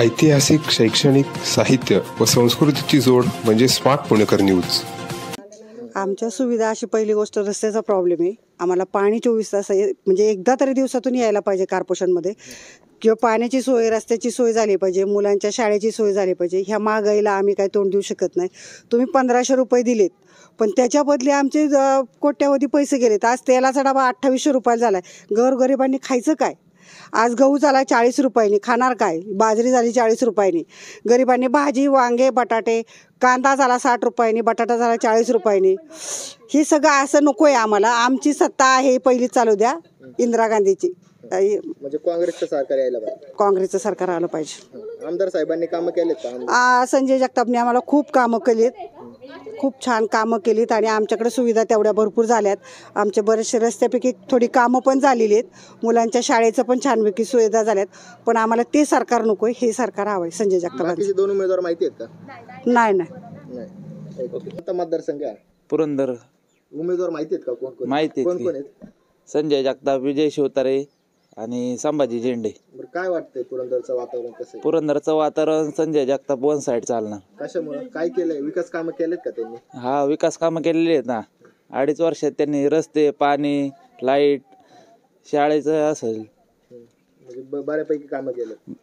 ऐतिहासिक, शैक्षणिक, साहित्य व संस्कृतीची जोड म्हणजे स्मार्ट पुणेकर न्यूज। आमच्या सुविधा अशी पहिली गोष्ट रस्त्याचा प्रॉब्लेम आहे। आम्हाला पाणी 24 तास म्हणजे एकदा तरी दिवसातून यायला पाहिजे कॉर्पोरेशनमध्ये, किंवा पाण्याची सोय, रस्त्याची सोय झाली पाहिजे, मुलांच्या शाळेची सोय झाली पाहिजे। ह्या महागाईला आम्ही काही तोंड देऊ शकत नाही। तुम्ही 1500 रुपये दिलेत, पण त्याच्या बदली आमचे कोट्यावधी पैसे गेलेत। आज तेलाचा डबा 2800 रुपयाला झाला आहे। गोरगरिबांनी खायचं काय? आज गहू झाला 40 रुपयांनी, खाणार काय? बाजरी झाली 40 रुपयांनी। गरिबांनी भाजी, वांगे, बटाटे, कांदा झाला 60 रुपयांनी, बटाटा झाला 40 रुपयांनी। हे सगळं असं नको आहे आम्हाला। आमची सत्ता आहे पहिली चालू द्या, इंदिरा गांधीची। म्हणजे काँग्रेसचं सरकार यायला पाहिजे, काँग्रेसचं सरकार आलं पाहिजे। आमदार साहेबांनी कामं केलेत का? संजय जगतापने आम्हाला खूप कामं केलीत, खूप छान कामं केलीत आणि आमच्याकडे सुविधा तेवढ्या भरपूर झाल्यात। आमचे बरेचसे रस्त्यापैकी थोडी कामं पण झालेली आहेत, मुलांच्या शाळेचं पण छानपैकी सुविधा झाल्यात। पण आम्हाला ते सरकार नको आहे, हे सरकार हवं आहे संजय जगताप। बाकीचे दोन उमेदवार माहिती आहेत का? नाही नाही। कोणता मतदारसंघ आहे? पुरंदर। उमेदवार माहिती आहेत का? कोण माहिती आहेत? संजय जगताप, विजय शिवतारे आणि संभाजी झेंडे। बरं, काय वाटतंय पुरंदरचं वातावरण कसं आहे? पुरंदरचं वातावरण संजय जगताप वन साइड चालणार। कशामुळे? काय केलंय? विकास कामं केलेत का त्यांनी? हा, विकास कामं केलेली आहेत ना। 2.5 वर्षात त्यांनी रस्ते, पाणी, लाईट, शाळेचं असेल म्हणजे बऱ्यापैकी कामं केलेत।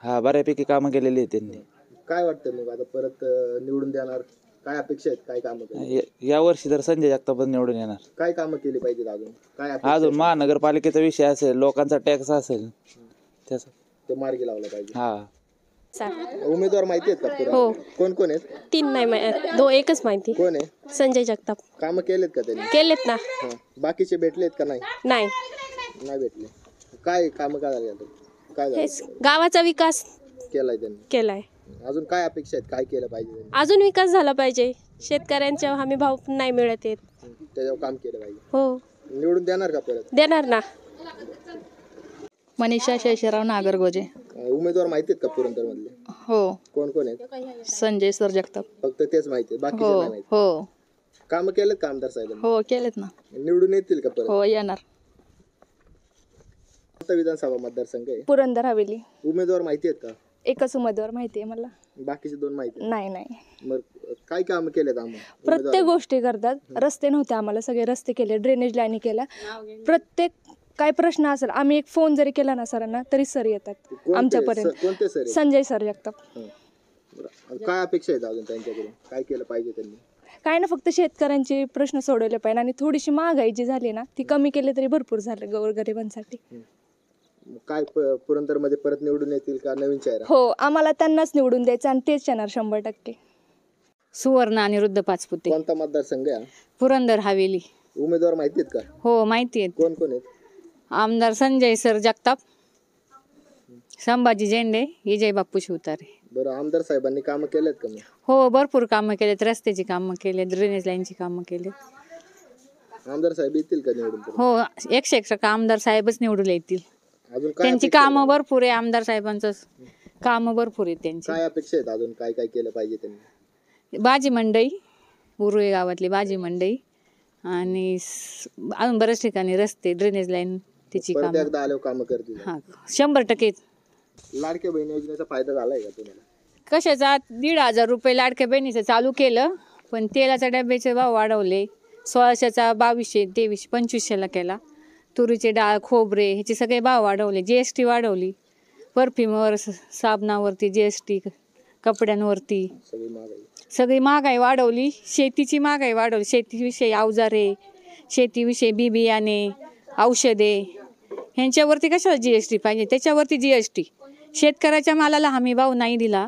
हा, बऱ्यापैकी कामं केलेली आहेत त्यांनी। काय वाटतंय मग आता परत निवडून देणार? काय अपेक्षा आहेत? काय कामं केली? या वर्षी तर संजय जगताप निवडून येणार। काय कामं केली पाहिजेत अजून? काय अपेक्षा अजून आहेत? महानगरपालिकेचा विषय असेल, लोकांचा टॅक्स असेल, त्याचा ते मार्गी लावला पाहिजे। हा। उमेदवार माहिती आहेत का पुरंदर? हो। कोण कोण आहेत? 3 नाही, एकच माहिती। कोण आहे? संजय जगताप। कामं केलेत का त्यांनी? केलेत ना। बाकीचे भेटलेत का? नाही नाही, भेटले। काय कामं काय झाली आता? काय झालं? हेच गावाचा विकास केलाय त्यांनी? केलाय। अजून काय अपेक्षा आहेत? काय केलं पाहिजे त्यांनी? अजून विकास झाला पाहिजे। शेतकऱ्यांच्या हमी भाव नाही मिळत आहेत। त्याच्यावर काम केलं पाहिजे। हो, निवडून देणार का परत? देणार ना। मनीषा शेषराव नागरगोजे। उमेदवार माहिती आहेत का पुरंदर मधले? हो। कोण कोण आहेत? संजय सर जगताप। फक्त तेच माहिती आहे, बाकीचे हो नाही माहिती? हो कामं केलेत का आमदार साहेबांनी? हो केलेत ना। निवडून येतील का परत? हो, येणार। कोणता विधानसभा मतदारसंघ आहे? पुरंदर हवेली। उमेदवार माहिती आहेत का? एकच उमेदवार माहिती आहे मला। बाकीचे दोन माहिती नाही। आहे? मग काय कामं केलेत आम्हाला? प्रत्येक गोष्टी करतात। रस्ते नव्हते, आम्हाला सगळे रस्ते केले, ड्रेनेज लाईन केल्या। प्रत्येक काय प्रश्न असेल, आम्ही एक फोन जरी केला ना सरांना तरी सर येतात आमच्यापर्यंत। कोणते सर? संजय सर जगताप। काय अपेक्षा आहेत अजून त्यांच्याकडून? काय केलं पाहिजे त्यांनी? काय ना, फक्त शेतकऱ्यांचे प्रश्न सोडवले पाहिजे आणि थोडीशी महागाई जी झाली ना ती कमी केली तरी भरपूर झालं गोरगरिबांसाठी। काय पुरंदर मध्ये परत निवडून येतील का नवीन चेहरा? हो, आम्हाला त्यांनाच निवडून द्यायचं आणि तेच येणार 100%। सुवर्ण अनिरुद्ध पाचपुते। कोणता मतदारसंघ आहे? पुरंदर हवेली। उमेदवार माहिती आहेत का? हो, माहिती आहेत। कोण कोण आहेत? आमदार संजय सर जगताप, संभाजी झेंडे, विजय बाप्पू शिवतारे। बरं, आमदार साहेबांनी कामं केलेत का? हो, भरपूर कामं केलेत। रस्त्याची कामं केले, ड्रेनेज लाईनची कामं केले। आमदार साहेब येतील का निवडून? हो, 100% आमदार साहेबच निवडून येतील। अजून काय त्यांची अपेक्षा कामं भरपूर आहे, आमदार साहेबांचं कामं भरपूर आहेत त्यांची। काय अपेक्षा आहेत अजून? काय काय केलं पाहिजे त्यांनी? भाजी मंडई, उरुळे गावातली भाजी मंडई आणि अजून बऱ्याच ठिकाणी रस्ते, ड्रेनेज लाईन, त्याची परत कामं। एकदा आल्यावर कामं करतील? हा, 100%। लाडक्या बहीण योजनेचा फायदा झालाय का तुम्हाला? कशाचा? 1,500 रुपये लाडक्या बहिणीचं चालू केलं, पण तेलाच्या डब्याचे भाव वाढवले। 1600चा 2200, 2300, 2500ला केला। तुरीचे डाळ, खोबरे ह्याचे सगळे भाव वाढवले। GST वाढवली, परफ्यूमवर, साबणावरती GST, कपड्यांवरती सगळी महागाई वाढवली। शेतीची महागाई वाढवली। शेतीविषयी अवजारे, शेतीविषयी बी बियाणे, औषधे ह्यांच्यावरती कशाला GST पाहिजे? त्याच्यावरती GST। शेतकऱ्याच्या मालाला हमी भाव नाही दिला,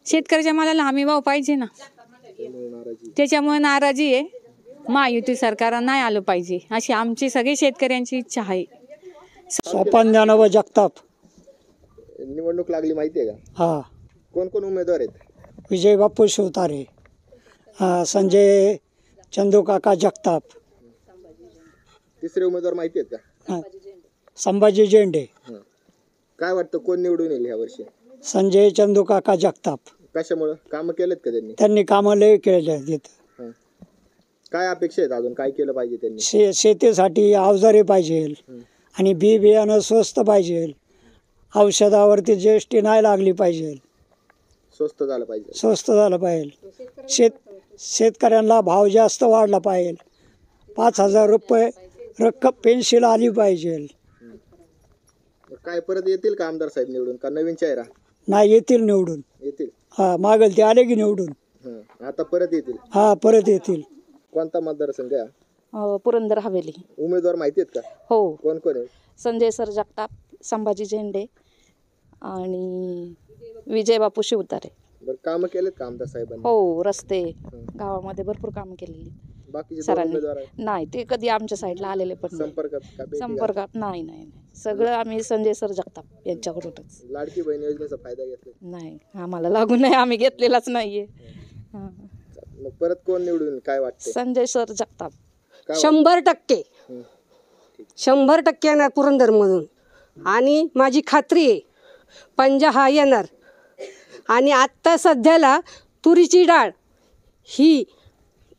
शेतकऱ्याच्या मालाला हमी भाव पाहिजे ना, त्याच्यामुळे नाराजी आहे। महायुती सरकार नाही आलं पाहिजे अशी आमची सगळी शेतकऱ्यांची इच्छा आहे। सोपान ज्ञानोबा जगताप। निवडणूक लागली माहिती आहे का? हा। कोण कोण उमेदवार आहेत? विजय बाप्पू शिवतारे, संजय चंदूकाका जगताप। तिसरे उमेदवार माहिती आहेत का? संभाजी झेंडे। काय वाटतं कोण निवडून येईल ह्या वर्षी? संजय चंदूकाका जगताप। कशामुळे? कामं केलेत का त्यांनी? त्यांनी कामं लय केले आहेत। काय अपेक्षा आहेत अजून? काय केलं पाहिजे त्यांनी? शेतीसाठी अवजारे पाहिजे आणि बी बियाणं स्वस्त पाहिजे, औषधावरती GST नाही लागली पाहिजे, स्वस्त झालं पाहिजे. स्वस्त झालं पाहिजे. शेतकऱ्यांना भाव जास्त वाढला पाहिजे. 5,000 रुपये रक्कम पेन्शन आली पाहिजे. काय परत येतील का आमदार साहेब निवडून, का नवीन चेहरा? नाही, येतील निवडून. येतील. हा, मागेल ते आले की निवडून. आता परत येतील. हा, परत येतील. कोणता मतदारसंघ आहे? पुरंदर हवेली. उमेदवार माहिती आहेत का? हो. कोण कोण आहे? संजय सर जगताप, संभाजी झेंडे आणि विजय बापू शिवतारे. बरं, कामं केलेत का आमदार साहेबांनी? हो, रस्ते गावामध्ये भरपूर कामं केलेली. बाकीचे दोन सरांनी उमेदवार आहेत? नाही, ते कधी आमच्या साईडला आलेले पण नाही. संपर्कात का भेटी गाठी? संपर्कात नाही नाही नाही. सगळं आम्ही संजय सर जगताप यांच्याकडूनच. लाडकी बहीण योजनेचा फायदा घेतला? नाही, आम्हाला लागू नाही, आम्ही घेतलेलाच नाहीये. हां. मग परत कोण निवडून काय वाटतं? संजय सर जगताप. 100% 100% येणार पुरंदरमधून. आणि माझी खात्री आहे पंजा हा येणार. आणि आत्ता सध्याला तुरीची डाळ ही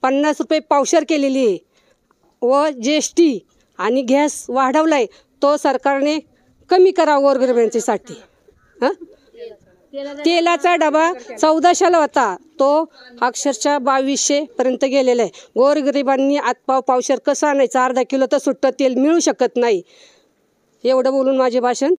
50 रुपये पावशेर केलेली आहे व GST आणि गॅस वाढवला आहे, तो सरकारने कमी करावा गोरगरिबांसाठी. हां, तेलाचा डबा 1400ला होता, तो अक्षरशः 2200पर्यंत गेलेला आहे. गोरगरिबांनी आतपाव पावशेर कसं आणायचं? अर्धा किलो तर सुट्टं तेल मिळू शकत नाही. एवढं बोलून माझे भाषण